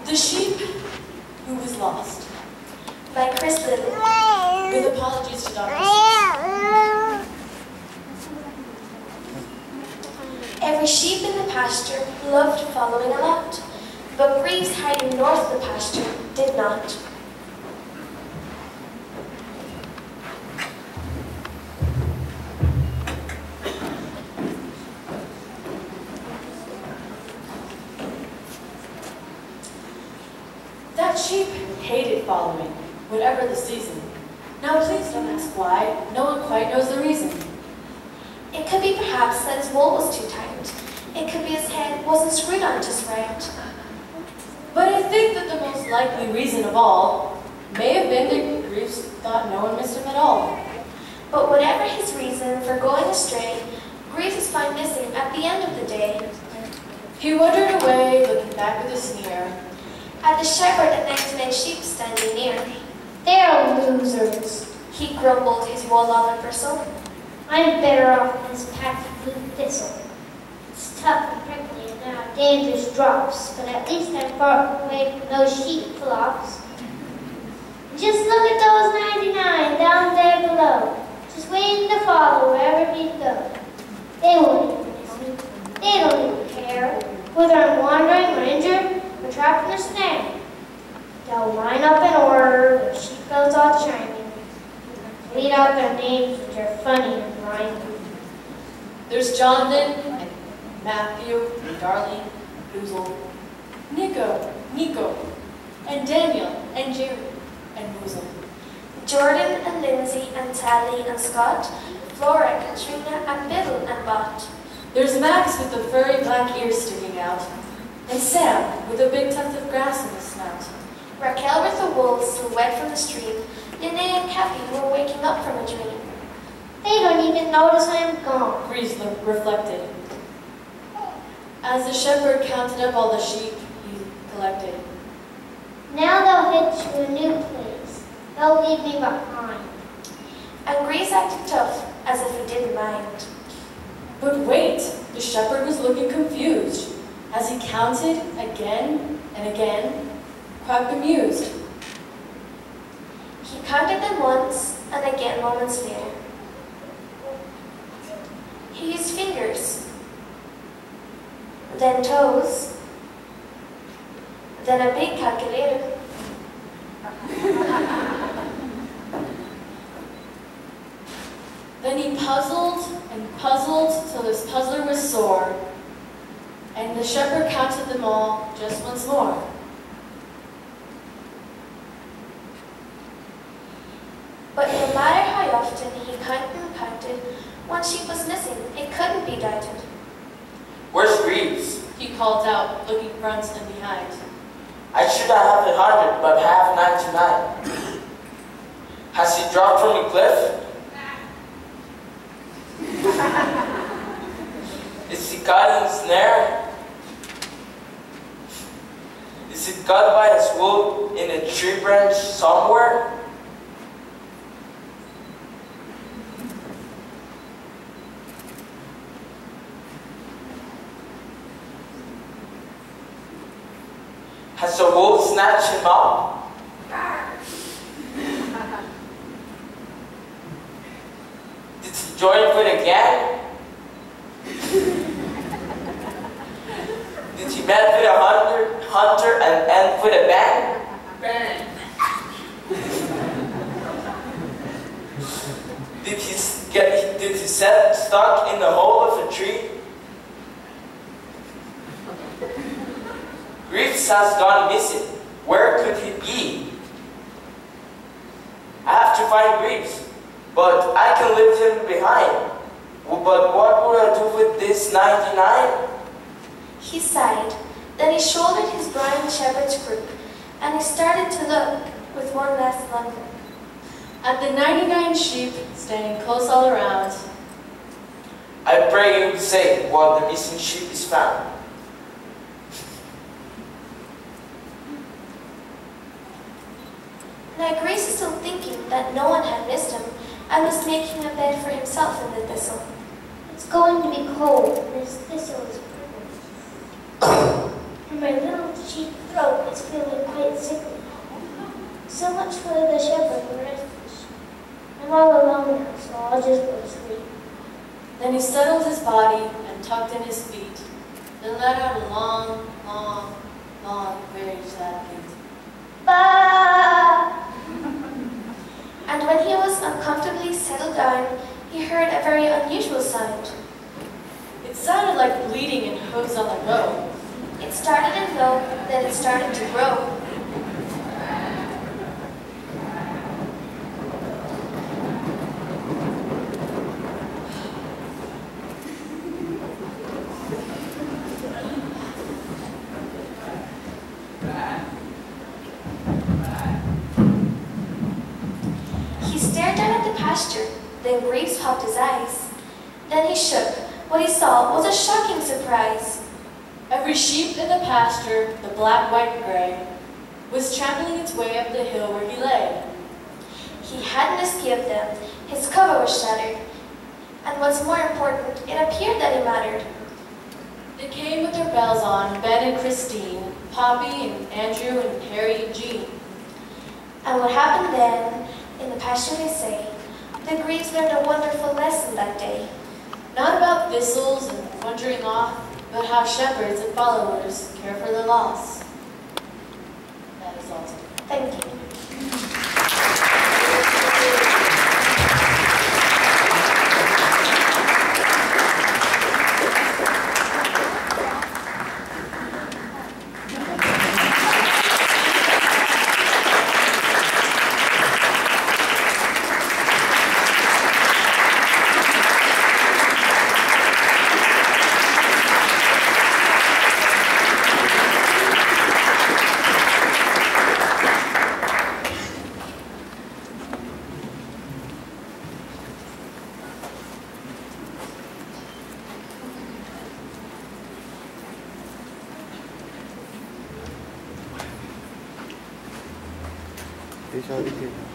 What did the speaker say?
The Sheep Who Was Lost by Chris Little. With apologies to Dr. Seuss. Every sheep in the pasture loved following a lot, but Greaves hiding north of the pasture did not. That sheep hated following, whatever the season. Now please don't ask why, no one quite knows the reason. It could be perhaps that his wool was too tight. It could be his head wasn't screwed on just right. But I think that the most likely reason of all may have been that Greaves thought no one missed him at all. But whatever his reason for going astray, Greaves was found missing at the end of the day. He wandered away, looking back with a sneer at the shepherd and 99 sheep standing near. They're losers, he grumbled, his wool-loving bristle. I'm better off than this pack of blue thistle. It's tough and prickly and now dangerous drops, but at least I'm far away from those sheep flocks. Just look at those 99 down there below, just waiting to follow wherever we go. They won't even miss me. They don't even care whether I'm wandering or injured or trapped in a snare. They'll line up in order, their sheep bells all chiming, and read out their names which are funny and rhyming. There's Jonathan, and Matthew, and Darlene, Boozle, Nico, and Daniel, and Jerry, and Boozle. Jordan, and Lindsay, and Sally, and Scott, Flora, Katrina, and Biddle, and Bot. There's Max with the furry black ears sticking out, and Sam with a big tuft of grass in his snout. Raquel with the wool still wet from the stream, Linnea and Kathy who were waking up from a dream. They don't even notice I'm gone. Greaves reflected. As the shepherd counted up all the sheep he collected. Now they'll head to a new place. They'll leave me behind. And Greaves acted tough, as if he didn't mind. But wait, the shepherd was looking confused, as he counted again and again, quite bemused. He counted them once, and again moments later. He used fingers, then toes, then a big calculator. Then he puzzled and puzzled till his puzzler was sore, and the shepherd counted them all just once more. But no matter how often he counted and counted, one sheep was missing. It couldn't be doubted. Where's Greaves? He called out, looking front and behind. I should have 100, but have 99. Has he dropped from the cliff? Is he caught in a snare? Is he caught by his wool in a tree branch somewhere? Has the wolf snatched him up? Did he join foot again? Did he met with a hunter and end with a bang? Bang! Did he set stuck in the hole of a tree? Greaves has gone missing. Where could he be? I have to find Greaves, but I can leave him behind. But what would I do with this 99? He sighed. Then he shouldered his brown shepherd's crook, and he started to look with one last long look. At the 99 sheep standing close all around. I pray you say what the missing sheep is found. Now Greaves is still thinking that no one had missed him, and was making a bed for himself in the thistle. It's going to be cold, and this thistle is prickly. And my little cheap throat is feeling quite sickly. So much for the shepherd and restless. I'm all alone now, so I'll just go to sleep. Then he settled his body and tucked in his feet, then let out a long, long, long, very sad bleat. Bah! And when he was uncomfortably settled down, he heard a very unusual sound. It sounded like bleeding in hooves on the go. It started in low, then it started to grow. He stared down at the pasture, then grief popped his eyes. Then he shook. What he saw was a shocking surprise. Every sheep in the pasture, the black, white, and gray, was trampling its way up the hill where he lay. He hadn't escaped them. His cover was shattered. And what's more important, it appeared that he mattered. They came with their bells on, Ben and Christine, Poppy and Andrew and Harry and Jean. And what happened then, in the pasture they say, the Greeks learned a wonderful lesson that day. Not about thistles and wandering off, but how shepherds and followers care for their lost. That is all. Thank you. Deixa eu ver aqui.